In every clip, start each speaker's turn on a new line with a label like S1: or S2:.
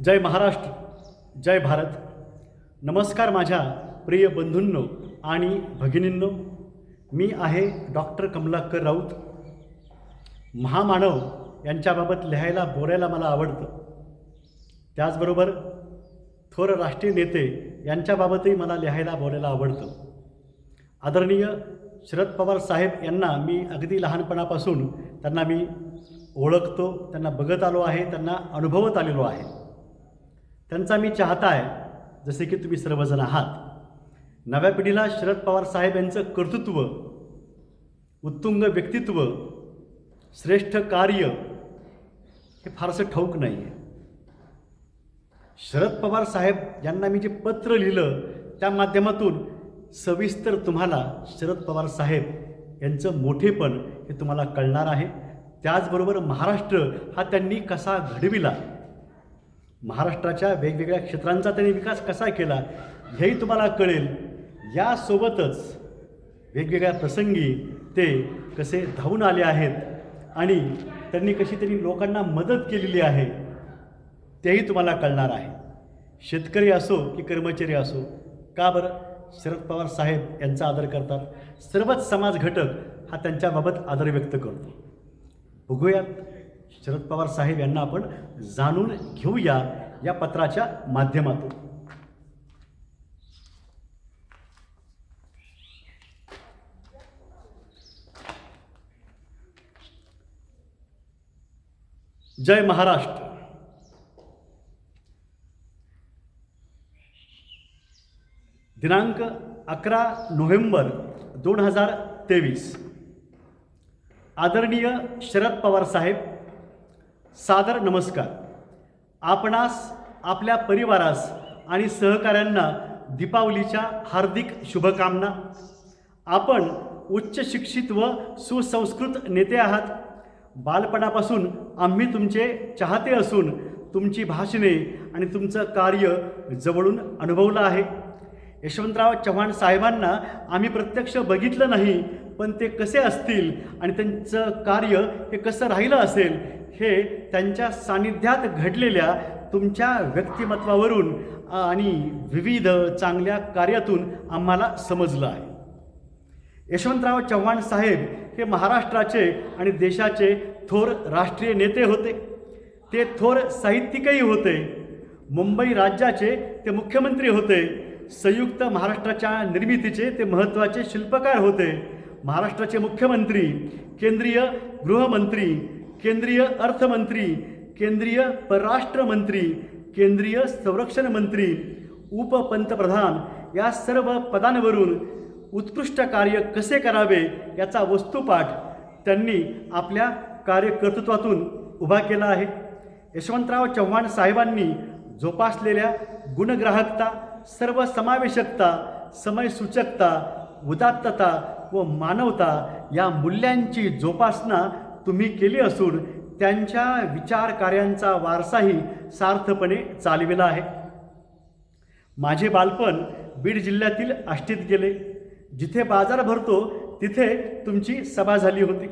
S1: जय महाराष्ट्र, जय भारत. नमस्कार माझ्या प्रिय बंधूंनो आणि भगिनींनो. मी आहे डॉक्टर कमलाकर राऊत. महामानव यांच्याबाबत लिहायला बोलायला मला आवडतं. त्याचबरोबर थोर राष्ट्रीय नेते यांच्याबाबतही मला लिहायला बोलायला आवडतं. आदरणीय शरद पवार साहेब यांना मी अगदी लहानपणापासून त्यांना मी ओळखतो, त्यांना बघत आलो आहे, त्यांना अनुभवत आलेलो आहे. त्यांचा मी चाहता आहे, जसे की तुम्ही सर्वजण आहात. नव्या पिढीला शरद पवार साहेब यांचं कर्तृत्व, उत्तुंग व्यक्तित्व, श्रेष्ठ कार्य हे फारसं ठाऊक नाही आहे. शरद पवार साहेब यांना मी जे पत्र लिहिलं त्या माध्यमातून सविस्तर तुम्हाला शरद पवार साहेब यांचं मोठेपण हे तुम्हाला कळणार आहे. त्याचबरोबर महाराष्ट्र हा त्यांनी कसा घडविला, महाराष्ट्राच्या वेगवेगळ्या क्षेत्रांचा त्यांनी विकास कसा केला हेही तुम्हाला कळेल. यासोबतच वेगवेगळ्या प्रसंगी ते कसे धावून आले आहेत आणि त्यांनी कशी लोकांना मदत केलेली आहे तेही तुम्हाला कळणार आहे. शेतकरी असो की कर्मचारी असो, का बरं शरद पवार साहेब यांचा आदर करतात. सर्वच समाज घटक हा त्यांच्याबाबत आदर व्यक्त करतो. बघूयात शरद पवार साहेब यांना आपण जाणून घेऊया या पत्राच्या माध्यमातून. जय महाराष्ट्र. दिनांक 11 नोव्हेंबर 2023. आदरणीय शरद पवार साहेब, सादर नमस्कार. आपणास, आपल्या परिवारास आणि सहकाऱ्यांना दीपावलीच्या हार्दिक शुभकामना. आपण उच्च शिक्षित व सुसंस्कृत नेते आहात. बालपणापासून आम्ही तुमचे चाहते असून तुमची भाषणे आणि तुमचं कार्य जवळून अनुभवलं आहे. यशवंतराव चव्हाण साहेबांना आम्ही प्रत्यक्ष बघितलं नाही, पण ते कसे असतील आणि त्यांचं कार्य हे कसं राहिलं असेल हे त्यांच्या सानिध्यात घडलेल्या तुमच्या व्यक्तिमत्वावरून आणि विविध चांगल्या कार्यातून आम्हाला समजलं आहे. यशवंतराव चव्हाण साहेब हे महाराष्ट्राचे आणि देशाचे थोर राष्ट्रीय नेते होते. ते थोर साहित्यिकही होते. मुंबई राज्याचे ते मुख्यमंत्री होते. संयुक्त महाराष्ट्राच्या निर्मितीचे ते महत्त्वाचे शिल्पकार होते. महाराष्ट्राचे मुख्यमंत्री, केंद्रीय गृहमंत्री, केंद्रीय अर्थमंत्री, केंद्रीय परराष्ट्र मंत्री, केंद्रीय संरक्षण मंत्री, उपपंतप्रधान या सर्व पदांवरून उत्कृष्ट कार्य कसे करावे याचा वस्तुपाठ त्यांनी आपल्या कार्यकर्तृत्वातून उभा केला आहे. यशवंतराव चव्हाण साहेबांनी जोपासलेल्या गुणग्राहकता, सर्वसमावेशकता, समयसूचकता, उदात्तता व मानवता या मूल्यांची जोपासना तुम्ही केली असून त्यांच्या विचार कार्यांचा वारसाही सार्थपणे चालविला आहे. माझे बालपण बीड जिल्ह्यातील आष्टीत गेले. जिथे बाजार भरतो तिथे तुमची सभा झाली होती.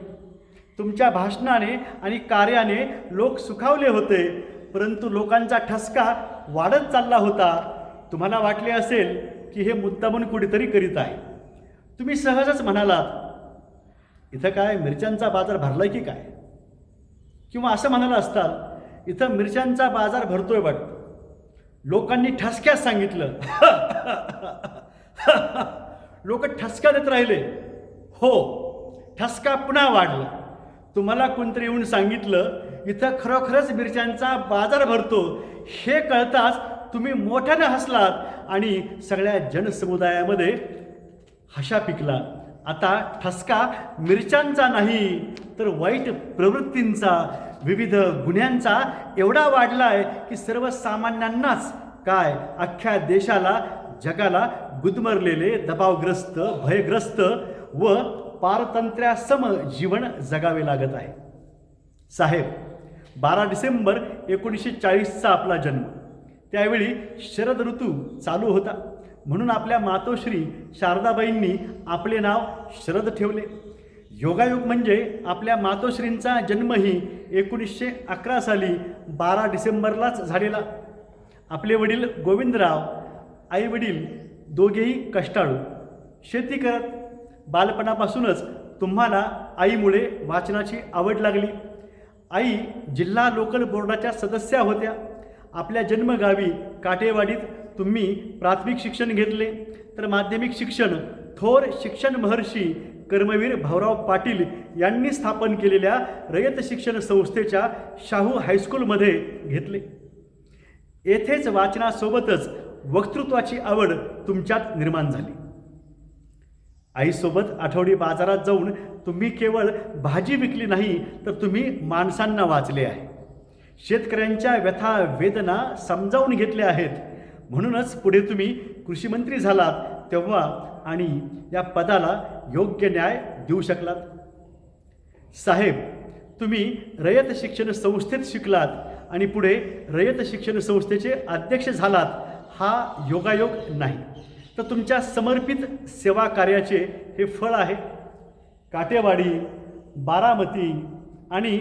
S1: तुमच्या भाषणाने आणि कार्याने लोक सुखावले होते, परंतु लोकांचा ठसका वाढत चालला होता. तुम्हाला वाटले असेल की हे मुद्दामून कुठेतरी करीत आहे. तुम्ही सहजच म्हणालात, इथं काय मिरच्यांचा बाजार भरलाय की काय, किंवा असं म्हणाला असताल, इथं मिरच्यांचा बाजार भरतोय वाटतं. लोकांनी ठसक्यात सांगितलं. लोक ठसका देत राहिले. हो, ठसका पुन्हा वाढला. तुम्हाला कोणतरी येऊन सांगितलं इथं खरोखरच मिरच्यांचा बाजार भरतो. हे कळताच तुम्ही मोठ्याने हसलात आणि सगळ्या जनसमुदायामध्ये हशा पिकला. आता ठसका मिरच्यांचा नाही तर वाईट प्रवृत्तींचा, विविध गुन्ह्यांचा एवढा वाढला आहे की सर्वसामान्यांनाच काय अख्ख्या देशाला, जगाला गुदमरलेले, दबावग्रस्त, भयग्रस्त व पारतंत्र्यासम जीवन जगावे लागत आहे. साहेब, 12 डिसेंबर 1940चा आपला जन्म. त्यावेळी शरद ऋतू चालू होता, म्हणून आपल्या मातोश्री शारदाबाईंनी आपले नाव शरद ठेवले. योगायोग म्हणजे आपल्या मातोश्रींचा जन्मही 1911 साली 12 डिसेंबरलाच झालेला. आपले वडील गोविंदराव, आई वडील दोघेही कष्टाळू, शेती करत. बालपणापासूनच तुम्हाला आईमुळे वाचनाची आवड लागली. आई जिल्हा लोकल बोर्डाच्या सदस्या होत्या. आपल्या जन्मगावी काटेवाडीत तुम्ही प्राथमिक शिक्षण घेतले, तर माध्यमिक शिक्षण थोर शिक्षण महर्षी कर्मवीर भाऊराव पाटील यांनी स्थापन केलेल्या रयत शिक्षण संस्थेच्या शाहू हायस्कूलमध्ये घेतले. येथेच वाचनासोबतच वक्तृत्वाची आवड तुमच्यात निर्माण झाली. आईसोबत आठवडी बाजारात जाऊन तुम्ही केवळ भाजी विकली नाही, तर तुम्ही माणसांना वाचले आहे. शेतकऱ्यांच्या व्यथा वेदना समजावून घेतल्या आहेत. म्हणूनच पुढे तुम्ही कृषीमंत्री झालात तेव्हा आणि या पदाला योग्य न्याय देऊ शकलात. साहेब, तुम्ही रयत शिक्षण संस्थेत शिकलात आणि पुढे रयत शिक्षण संस्थेचे अध्यक्ष झालात. हा योगायोग नाही, तर तुमच्या समर्पित सेवा कार्याचे हे फळ आहे. काटेवाडी, बारामती आणि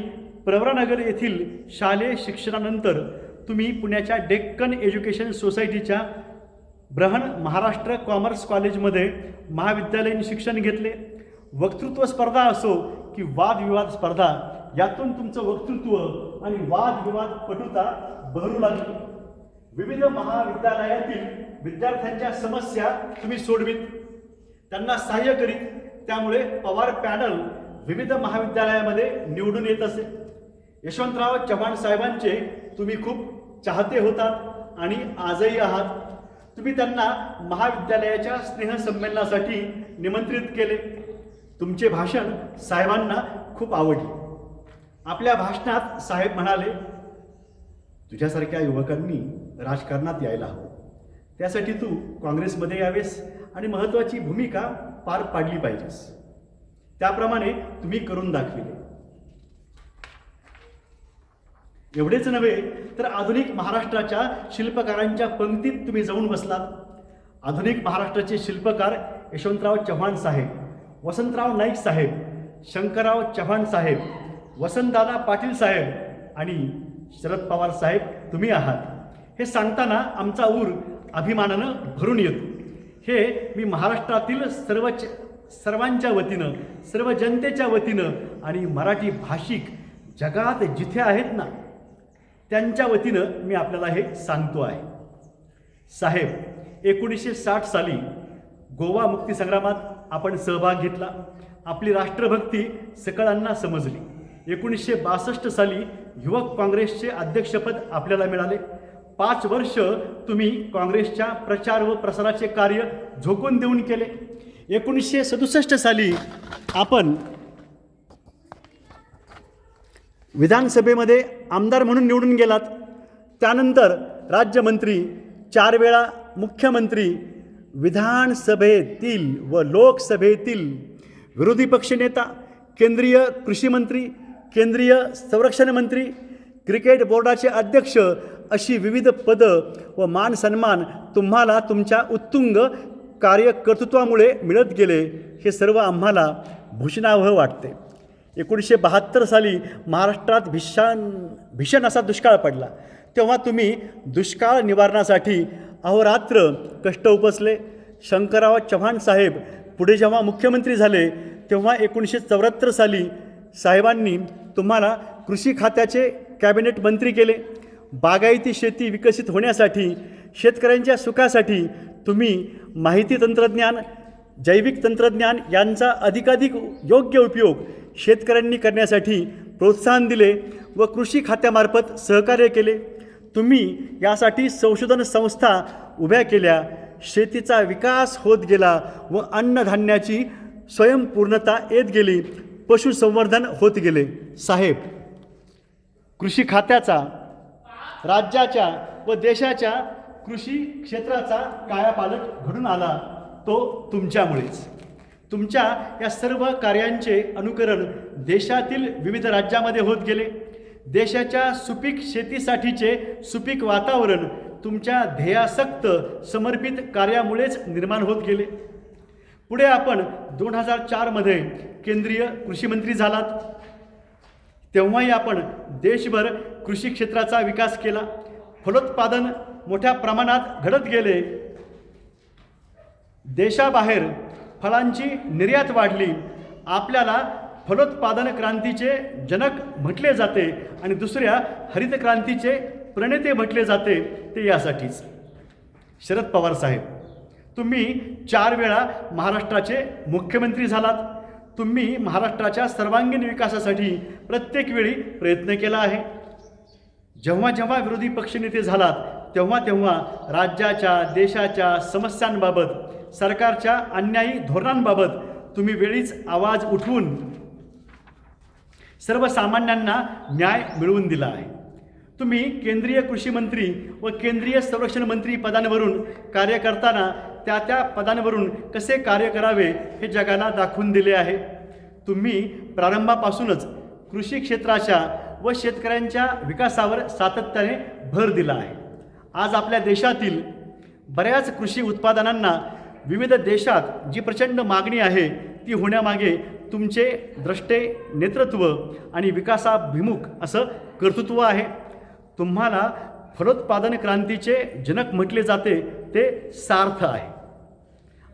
S1: प्रवरानगर येथील शालेय शिक्षणानंतर तुम्ही पुण्याच्या डेक्कन एज्युकेशन सोसायटीच्या ब्रहण महाराष्ट्र कॉमर्स कॉलेजमध्ये महाविद्यालयीन शिक्षण घेतले. वक्तृत्व स्पर्धा असो की वादविवाद स्पर्धा, यातून तुमचं वक्तृत्व आणि वादविवाद पटुता बहरू लागली. विविध महाविद्यालयातील विद्यार्थ्यांच्या समस्या तुम्ही सोडवीत, त्यांना सहाय्य करीत. त्यामुळे पवार पॅनल विविध महाविद्यालयामध्ये निवडून येत असे. यशवंतराव चव्हाण साहेबांचे तुम्ही खूप चाहते होतात आणि आजही आहात. तुम्ही त्यांना महाविद्यालयाच्या स्नेहसंमेलनासाठी निमंत्रित केले. तुमचे भाषण साहेबांना खूप आवडले. आपल्या भाषणात साहेब म्हणाले, तुझ्यासारख्या युवकांनी राजकारणात यायला हवं. त्यासाठी तू काँग्रेसमध्ये यावेस आणि महत्त्वाची भूमिका पार पाडली पाहिजेस. त्याप्रमाणे तुम्ही करून दाखविले. एवढेच नव्हे, तर आधुनिक महाराष्ट्राच्या शिल्पकारांच्या पंक्तीत तुम्ही जाऊन बसलात. आधुनिक महाराष्ट्राचे शिल्पकार यशवंतराव चव्हाण साहेब, वसंतराव नाईक साहेब, शंकरराव चव्हाण साहेब, वसंतदादा पाटील साहेब आणि शरद पवार साहेब तुम्ही आहात. हे सांगताना आमचा ऊर अभिमानानं भरून येतो. हे मी महाराष्ट्रातील सर्वांच्या वतीनं, सर्व जनतेच्या वतीनं आणि मराठी भाषिक जगात जिथे आहेत ना, त्यांच्या वतीनं मी आपल्याला हे सांगतो आहे. साहेब, 1960 साली गोवा मुक्तीसंग्रामात आपण सहभाग घेतला. आपली राष्ट्रभक्ती सकळांना समजली. 1962 साली युवक काँग्रेसचे अध्यक्षपद आपल्याला मिळाले. 5 वर्ष तुम्ही काँग्रेसच्या प्रचार व प्रसाराचे कार्य झोकून देऊन केले. 1967 साली आपण विधानसभेमध्ये आमदार म्हणून निवडून गेलात. त्यानंतर राज्यमंत्री, 4 वेळा मुख्यमंत्री, विधानसभेतील व लोकसभेतील विरोधी पक्षनेता, केंद्रीय कृषी मंत्री, केंद्रीय संरक्षण मंत्री, क्रिकेट बोर्डाचे अध्यक्ष, अशी विविध पदं व मान सन्मान तुम्हाला तुमच्या उत्तुंग कार्यकर्तृत्वामुळे मिळत गेले. हे सर्व आम्हाला भूषणावह वाटते. 1972 साली महाराष्ट्रात भीषण असा दुष्काळ पडला. तेव्हा तुम्ही दुष्काळ निवारणासाठी अहोरात्र कष्ट उपसले. शंकरराव चव्हाण साहेब पुढे जेव्हा मुख्यमंत्री झाले तेव्हा 1974 साली साहेबांनी तुम्हाला कृषी खात्याचे कॅबिनेट मंत्री केले. बागायती शेती विकसित होण्यासाठी, शेतकऱ्यांच्या सुखासाठी तुम्ही माहिती तंत्रज्ञान, जैविक तंत्रज्ञान यांचा अधिकाधिक योग्य उपयोग शेतकऱ्यांनी करण्यासाठी प्रोत्साहन दिले व कृषी खात्यामार्फत सहकार्य केले. तुम्ही यासाठी संशोधन संस्था उभ्या केल्या. शेतीचा विकास होत गेला व अन्नधान्याची स्वयंपूर्णता येत गेली. पशुसंवर्धन होत गेले. साहेब, कृषी खात्याचा, राज्याच्या व देशाच्या कृषी क्षेत्राचा कायापालट घडून आला तो तुमच्यामुळेच. तुमच्या या सर्व कार्यांचे अनुकरण देशातील विविध राज्यामध्ये होत गेले. देशाच्या सुपीक शेतीसाठीचे सुपीक वातावरण तुमच्या ध्येयासक्त समर्पित कार्यामुळेच निर्माण होत गेले. पुढे आपण 2004 केंद्रीय कृषी मंत्री झालात. तेव्हाही आपण देशभर कृषी क्षेत्राचा विकास केला. फलोत्पादन मोठ्या प्रमाणात घडत गेले. देशाबाहेर फळांची निर्यात वाढली. आपल्याला फलोत्पादन क्रांतीचे जनक म्हटले जाते आणि दुसऱ्या हरित क्रांतीचे प्रणेते म्हटले जाते ते यासाठीच. शरद पवार साहेब, तुम्ही 4 वेळा महाराष्ट्राचे मुख्यमंत्री झालात. तुम्ही महाराष्ट्राच्या सर्वांगीण विकासासाठी प्रत्येक वेळी प्रयत्न केला आहे. जेव्हा जेव्हा विरोधी पक्षनेते झालात तेव्हा तेव्हा राज्याच्या देशाच्या समस्यांबाबत, सरकारच्या अन्यायी धोरणांबाबत तुम्ही वेळीच आवाज उठवून सर्वसामान्यांना न्याय मिळवून दिला आहे. तुम्ही केंद्रीय कृषी मंत्री व केंद्रीय संरक्षण मंत्री पदांवरून कार्य करताना त्या पदांवरून कसे कार्य करावे हे जगाला दाखवून दिले आहे. तुम्ही प्रारंभापासूनच कृषी क्षेत्राच्या व शेतकऱ्यांच्या विकासावर सातत्याने भर दिला आहे. आज आपल्या देशातील बऱ्याच कृषी उत्पादनांना विविध देशात जी प्रचंड मागणी आहे ती होण्यामागे तुमचे द्रष्टे नेतृत्व आणि विकासाभिमुख असं कर्तृत्व आहे. तुम्हाला फलोत्पादन क्रांतीचे जनक म्हटले जाते ते सार्थ आहे.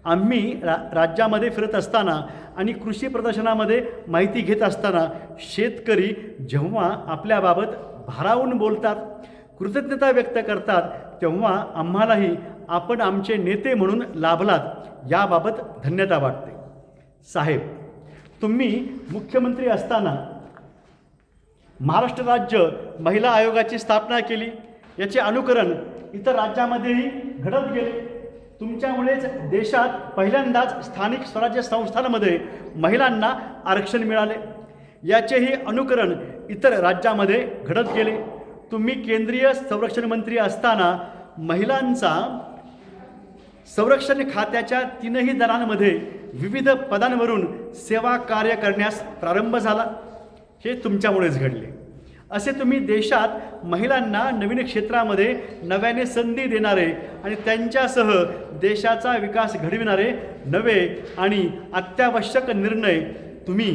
S1: आम्ही राज्यामध्ये फिरत असताना आणि कृषी प्रदर्शनामध्ये माहिती घेत असताना शेतकरी जेव्हा आपल्याबाबत भारावून बोलतात, कृतज्ञता व्यक्त करतात, तेव्हा आम्हालाही आपण आमचे नेते म्हणून लाभलात याबाबत धन्यता वाटते. साहेब, तुम्ही मुख्यमंत्री असताना महाराष्ट्र राज्य महिला आयोगाची स्थापना केली. याचे अनुकरण इतर राज्यामध्येही घडत गेले. तुमच्यामुळेच देशात पहिल्यांदाच स्थानिक स्वराज्य संस्थांमध्ये महिलांना आरक्षण मिळाले. याचेही अनुकरण इतर राज्यामध्ये घडत गेले. तुम्ही केंद्रीय संरक्षण मंत्री असताना महिलांचा संरक्षण खात्याच्या 3ही दलांमध्ये विविध पदांवरून सेवा कार्य करण्यास प्रारंभ झाला. हे तुमच्यामुळेच घडले. असे तुम्ही देशात महिलांना नवीन क्षेत्रामध्ये नव्याने संधी देणारे आणि त्यांच्यासह देशाचा विकास घडविणारे नवे आणि अत्यावश्यक निर्णय तुम्ही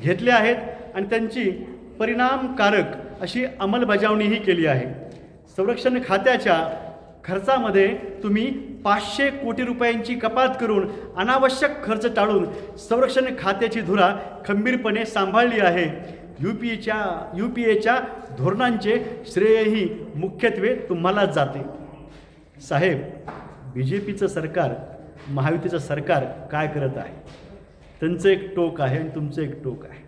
S1: घेतले आहेत आणि त्यांची परिणामकारक अशी अंमलबजावणीही केली आहे. संरक्षण खात्याच्या खर्चामध्ये तुम्ही 500 कोटी रुपयांची कपात करून अनावश्यक खर्च टाळून संरक्षण खात्याची धुरा खंबीरपणे सांभाळली आहे. UPAच्या धोरणांचे श्रेयही मुख्यत्वे तुम्हालाच जाते. साहेब, BJPचं सरकार, महायुतीचं सरकार काय करत आहे? त्यांचं एक टोक आहे आणि तुमचं एक टोक आहे.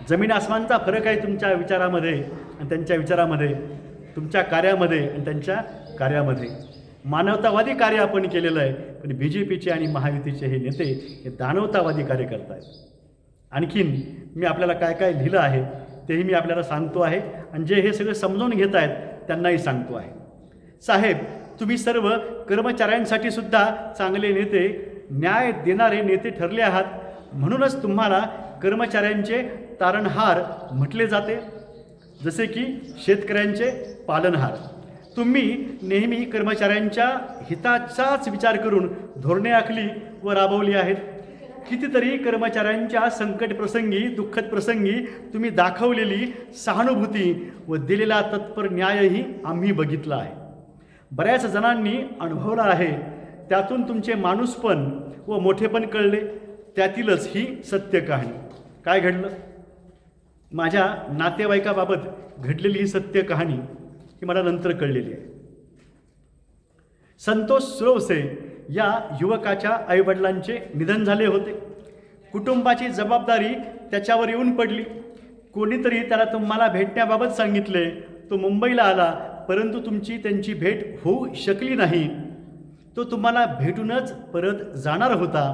S1: जमीन आसमानचा फरक आहे तुमच्या विचारामध्ये आणि त्यांच्या विचारामध्ये, तुमच्या कार्यामध्ये आणि त्यांच्या कार्यामध्ये. मानवतावादी कार्य आपण केलेलं आहे, पण BJPचे आणि महायुतीचे हे नेते हे दानवतावादी कार्य करत आहेत. आणखीन मी आपल्याला काय काय लिहिलं आहे तेही मी आपल्याला सांगतो आहे आणि जे हे सगळं समजून घेत आहेत त्यांनाही सांगतो आहे. साहेब, तुम्ही सर्व कर्मचाऱ्यांसाठी सुद्धा चांगले नेते, न्याय देणारे नेते ठरले आहात. म्हणूनच तुम्हाला कर्मचाऱ्यांचे तारणहार म्हटले जाते, जसे की शेतकऱ्यांचे पालनहार. तुम्ही नेहमी कर्मचाऱ्यांच्या हिताचाच विचार करून धोरणे आखली व राबवली आहेत. कितीतरी कर्मचाऱ्यांच्या संकटप्रसंगी, दुःखद प्रसंगी तुम्ही दाखवलेली सहानुभूती व दिलेला तत्पर न्यायही आम्ही बघितला आहे. बऱ्याच जणांनी अनुभवला आहे. त्यातून तुमचे माणूसपण व मोठेपण कळले. त्यातीलच ही सत्य कहाणी. काय घडलं? माझ्या नातेवाईकाबाबत घडलेली ही सत्य कहाणी ही मला नंतर कळलेली आहे. संतोष सुरवसे या युवकाच्या आईवडिलांचे निधन झाले होते. कुटुंबाची जबाबदारी त्याच्यावर येऊन पडली. कोणीतरी त्याला तुम्हाला भेटण्याबाबत सांगितले. तो मुंबईला आला, परंतु तुमची त्यांची भेट होऊ शकली नाही. तो तुम्हाला भेटूनच परत जाणार होता.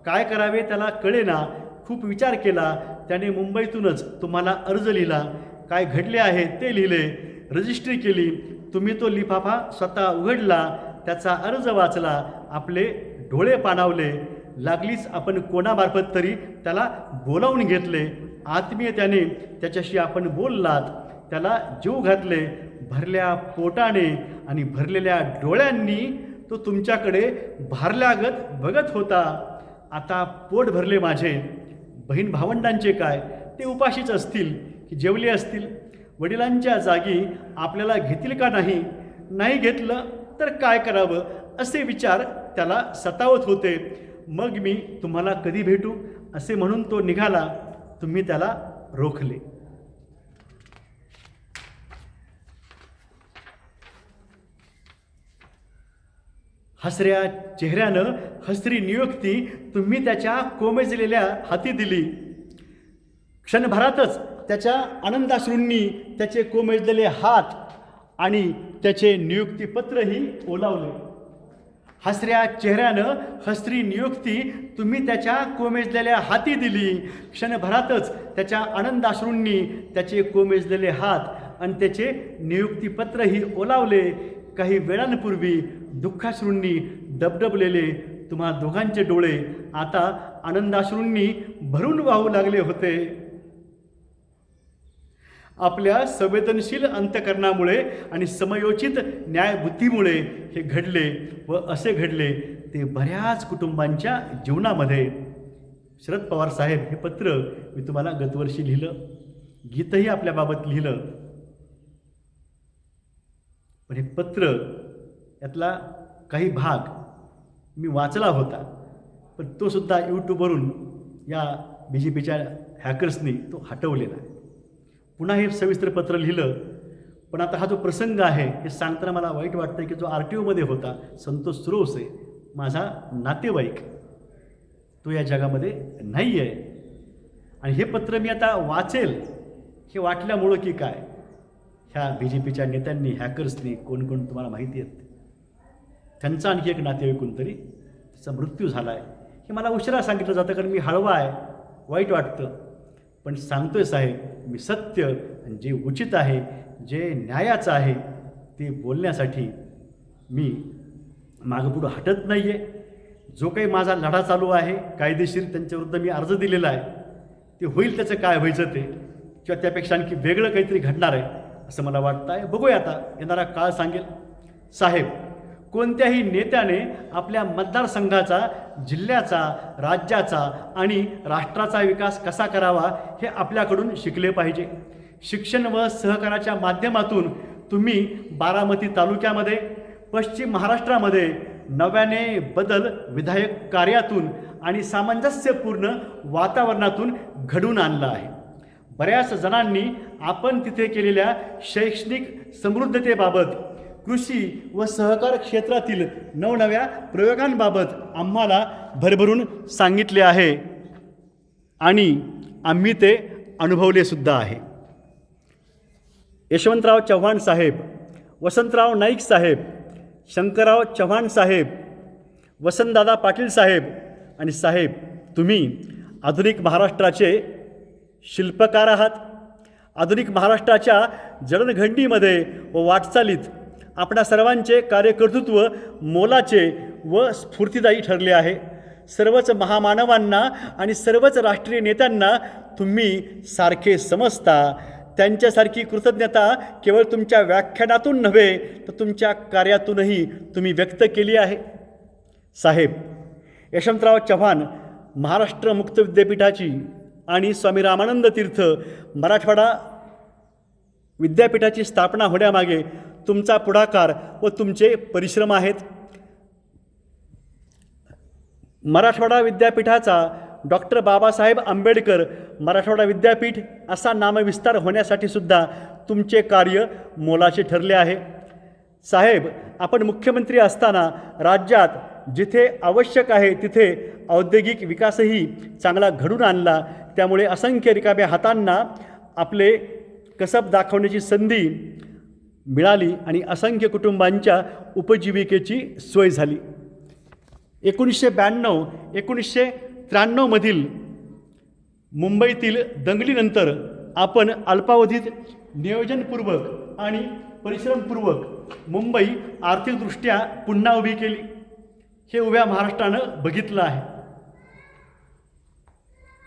S1: काय करावे त्याला कळेना. खूप विचार केला. त्याने मुंबईतूनच तुम्हाला अर्ज लिहिला. काय घडले आहे ते लिहिले, रजिस्ट्री केली. तुम्ही तो लिफाफा स्वतः उघडला, त्याचा अर्ज वाचला, आपले डोळे पाणावले. लागलीच आपण कोणामार्फत तरी त्याला बोलावून घेतले. आत्मीयतेने त्याच्याशी आपण बोललात, त्याला जीव घातले. भरल्या पोटाने आणि भरलेल्या डोळ्यांनी तो तुमच्याकडे भारल्यागत बघत होता. आता पोट भरले माझे. बहीण भावंडांचे काय? ते उपाशीच असतील की जेवले असतील. वडिलांच्या जागी आपल्याला घेतील का नाही? नाही घेतलं तर काय करावं असे विचार त्याला सतावत होते. मग मी तुम्हाला कधी भेटू असे म्हणून तो निघाला. तुम्ही त्याला रोखले. हसऱ्या चेहऱ्यानं हसरी नियुक्ती तुम्ही त्याच्या कोमेजलेल्या हाती दिली. क्षणभरातच त्याच्या आनंदाश्रूंनी त्याचे कोमेजलेले हात आणि त्याचे नियुक्तीपत्रही ओलावले. हसऱ्या चेहऱ्यानं हसरी नियुक्ती तुम्ही त्याच्या कोमेजलेल्या हाती दिली. क्षणभरातच त्याच्या आनंदाश्रूंनी त्याचे कोमेजलेले हात आणि त्याचे नियुक्तीपत्रही ओलावले. काही वेळांपूर्वी दुःखाश्रूंनी डबडबलेले तुम्हा दोघांचे डोळे आता आनंदाश्रूंनी भरून वाहू लागले होते. आपल्या संवेदनशील अंतकरणामुळे आणि समयोचित न्यायबुद्धीमुळे हे घडले व असे घडले ते बऱ्याच कुटुंबांच्या जीवनामध्ये. शरद पवार साहेब, हे पत्र मी तुम्हाला गतवर्षी लिहिलं, गीतही आपल्याबाबत लिहिलं, पण हे पत्र यातला काही भाग मी वाचला होता, पण तो सुद्धा यूट्यूबवरून या BJPच्या हॅकर्सनी तो हटवलेला आहे. पुन्हा हे सविस्तर पत्र लिहिलं, पण आता हा जो प्रसंग आहे हे सांगताना मला वाईट वाटतं की जो RTOमध्ये होता संतोष सुरवसे, माझा नातेवाईक, तो या जगामध्ये नाही आहे. आणि हे पत्र मी आता वाचेल हे वाटल्यामुळं की काय, ह्या BJPच्या नेत्यांनी, हॅकर्सनी, कोण कोण तुम्हाला माहिती आहेत, त्यांचा आणखी एक नातेवाईक कोणतरी त्याचा मृत्यू झाला आहे हे मला उशिरा सांगितलं जातं, कारण मी हळवा आहे, वाईट वाटतं. पण सांगतोय साहेब, मी सत्य, जे उचित आहे, जे न्यायाचं आहे ते बोलण्यासाठी मी मागपुढं हटत नाही आहे. जो काही माझा लढा चालू आहे कायदेशीर, त्यांच्याविरुद्ध मी अर्ज दिलेला आहे, ते होईल त्याचं काय व्हायचं ते, किंवा त्यापेक्षा आणखी वेगळं काहीतरी घडणार आहे असं मला वाटतं आहे. बघूया, आता येणारा काळ सांगेल. साहेब, कोणत्याही नेत्याने आपल्या मतदारसंघाचा, जिल्ह्याचा, राज्याचा आणि राष्ट्राचा विकास कसा करावा हे आपल्याकडून शिकले पाहिजे. शिक्षण व सहकाराच्या माध्यमातून तुम्ही बारामती तालुक्यामध्ये, पश्चिम महाराष्ट्रामध्ये नव्याने बदल विधायक कार्यातून आणि सामंजस्यपूर्ण वातावरणातून घडवून आणला आहे. बऱ्याच जणांनी आपण तिथे केलेल्या शैक्षणिक समृद्धतेबाबत, कृषी व सहकार क्षेत्रातील नवनव्या प्रयोगांबाबत आम्हाला भरभरून सांगितले आहे आणि आम्ही ते अनुभवले सुद्धा आहे. यशवंतराव चव्हाण साहेब, वसंतराव नाईक साहेब, शंकरराव चव्हाण साहेब, वसंतदादा पाटील साहेब आणि साहेब, तुम्ही आधुनिक महाराष्ट्राचे शिल्पकार आहात. आधुनिक महाराष्ट्राच्या जडणघडणीमध्ये व वाटचालीत आपणा सर्वांचे कार्यकर्तृत्व मोलाचे व स्फूर्तिदायी ठरले आहे. सर्वच महामानवांना आणि सर्वच राष्ट्रीय नेत्यांना तुम्ही सारखे समजता. त्यांच्यासारखी कृतज्ञता केवळ तुमच्या व्याख्यानातून नव्हे तर तुमच्या कार्यातूनही तुम्ही व्यक्त केली आहे. साहेब, यशवंतराव चव्हाण महाराष्ट्र मुक्त विद्यापीठाची आणि स्वामी रामानंद तीर्थ मराठवाडा विद्यापीठाची स्थापना होण्यामागे तुमचा पुढाकार व तुमचे परिश्रम आहेत. मराठवाडा विद्यापीठाचा डॉक्टर बाबासाहेब आंबेडकर मराठवाडा विद्यापीठ असा नामविस्तार होण्यासाठी सुद्धा तुमचे कार्य मोलाचे ठरले आहे. साहेब, आपण मुख्यमंत्री असताना राज्यात जिथे आवश्यक आहे तिथे औद्योगिक विकासही चांगला घडून आणला. त्यामुळे असंख्य रिकाम्या हातांना आपले कसब दाखवण्याची संधी मिळाली आणि असंख्य कुटुंबांच्या उपजीविकेची सोय झाली. 1992-1993 मधील मुंबईतील दंगलीनंतर आपण अल्पावधीत नियोजनपूर्वक आणि परिश्रमपूर्वक मुंबई आर्थिकदृष्ट्या पुन्हा उभी केली. हे उभ्या महाराष्ट्रानं बघितलं आहे.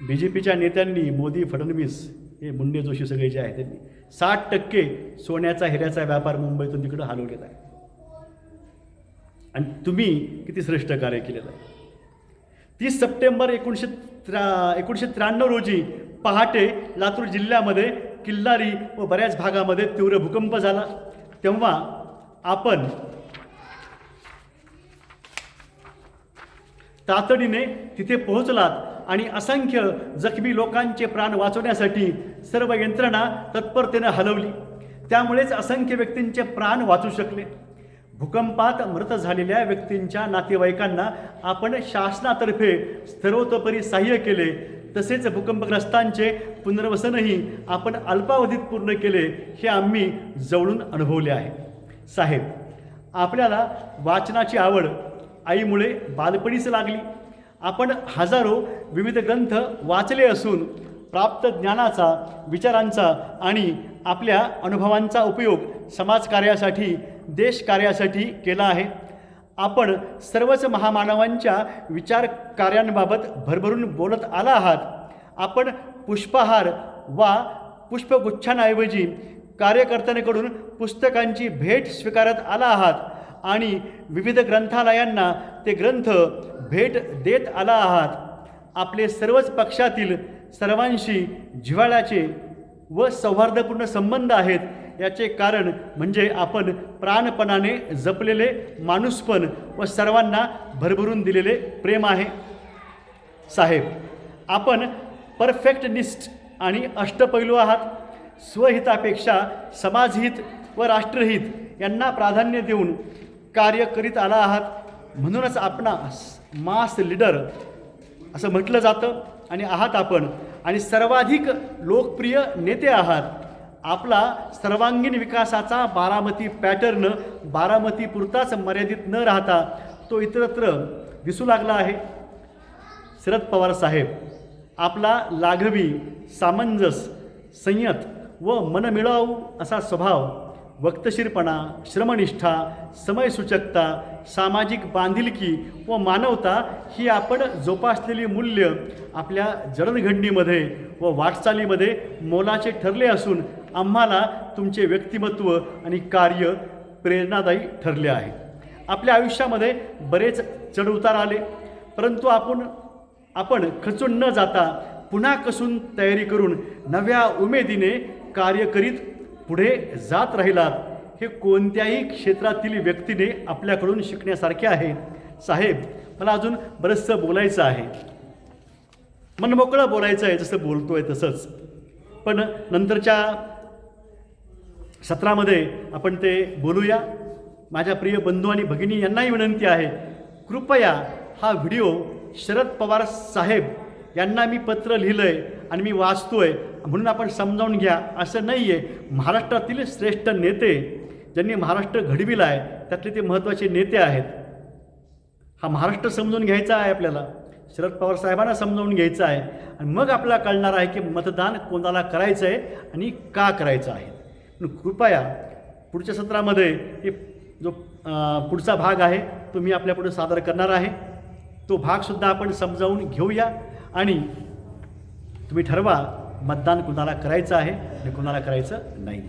S1: BJPच्या नेत्यांनी, मोदी, फडणवीस, हे मुंडे जोशी सगळे जे आहे, त्यांनी 60% सोन्याचा, हिऱ्याचा व्यापार मुंबईतून तिकडं हलवलेला आहे. आणि तुम्ही किती श्रेष्ठ कार्य केलेलं आहे. 30 सप्टेंबर 1993 रोजी पहाटे लातूर जिल्ह्यामध्ये किल्लारी व बऱ्याच भागामध्ये तीव्र भूकंप झाला. तेव्हा आपण तातडीने तिथे पोहोचलात आणि असंख्य जखमी लोकांचे प्राण वाचवण्यासाठी सर्व यंत्रणा तत्परतेने हलवली. त्यामुळेच असंख्य व्यक्तींचे प्राण वाचू शकले. भूकंपात मृत झालेल्या व्यक्तींच्या नातेवाईकांना आपण शासनातर्फे सर्वतोपरी सहाय्य केले. तसेच भूकंपग्रस्तांचे पुनर्वसनही आपण अल्पावधीत पूर्ण केले, हे आम्ही जवळून अनुभवले आहे. साहेब, आपल्याला वाचनाची आवड आईमुळे बालपणीच लागली. आपण हजारो विविध ग्रंथ वाचले असून प्राप्त ज्ञानाचा, विचारांचा आणि आपल्या अनुभवांचा उपयोग समाजकार्यासाठी, देशकार्यासाठी केला आहे. आपण सर्वच महामानवांच्या विचार कार्यांबाबत भरभरून बोलत आला आहात. आपण पुष्पहार वा पुष्पगुच्छांऐवजी कार्यकर्त्यांकडून पुस्तकांची भेट स्वीकारत आला आहात आणि विविध ग्रंथालयांना ते ग्रंथ भेट देत आला आहात. आपले सर्वच पक्षातील सर्वांशी जिव्हाळ्याचे व सौहार्दपूर्ण संबंध आहेत. याचे कारण म्हणजे आपण प्राणपणाने जपलेले माणूसपण व सर्वांना भरभरून दिलेले प्रेम आहे. साहेब, आपण परफेक्टनिस्ट आणि अष्टपैलू आहात. स्वहितापेक्षा समाजहित व राष्ट्रहित यांना प्राधान्य देऊन कार्य करीत आला आहात. म्हणूनच आपणास मास लीडर असं म्हटलं जातं आणि आहात आपण, आणि सर्वाधिक लोकप्रिय नेते आहात. आपला सर्वांगीण विकासाचा बारामती पॅटर्न बारामतीपुरताच मर्यादित न राहता तो इतरत्र दिसू लागला आहे. शरद पवार साहेब, आपला लाघवी, सामंजस, संयत व मनमिळावू असा स्वभाव, वक्तशीरपणा, श्रमनिष्ठा, समयसूचकता, सामाजिक बांधिलकी व मानवता ही आपण जोपासलेली मूल्य आपल्या जडणघडणीमध्ये व वाटचालीमध्ये मोलाचे ठरले असून आम्हाला तुमचे व्यक्तिमत्व आणि कार्य प्रेरणादायी ठरले आहे. आपल्या आयुष्यामध्ये बरेच चढउतार आले, परंतु आपण खचून न जाता पुन्हा कसून तयारी करून नव्या उमेदीने कार्य करीत पुढे जात राहिलात. हे कोणत्याही क्षेत्रातील व्यक्तीने आपल्याकडून शिकण्यासारखे आहे. साहेब, मला अजून बरंचसं बोलायचं आहे, मनमोकळं बोलायचं आहे, जसं बोलतोय तसंच, पण नंतरच्या सत्रामध्ये आपण ते बोलूया. माझ्या प्रिय बंधू आणि भगिनी यांनाही विनंती आहे, कृपया हा व्हिडिओ शरद पवार साहेब यांना मी पत्र लिहिलं आहे आणि मी वाचतोय म्हणून आपण समजावून घ्या असं नाही आहे. महाराष्ट्रातील श्रेष्ठ नेते ज्यांनी महाराष्ट्र घडविला आहे त्यातले ते महत्त्वाचे नेते आहेत. हा महाराष्ट्र समजून घ्यायचा आहे आपल्याला, शरद पवार साहेबांना समजावून घ्यायचं आहे आणि मग आपल्याला कळणार आहे की मतदान कोणाला करायचं आहे आणि का करायचं आहे. कृपया पुढच्या सत्रामध्ये हे जो पुढचा भाग आहे तो मी आपल्यापुढे सादर करणार आहे. तो भागसुद्धा आपण समजावून घेऊया आणि तुम्ही ठरवा मतदान कुणाला करायचं आहे आणि कुणाला करायचं नाही.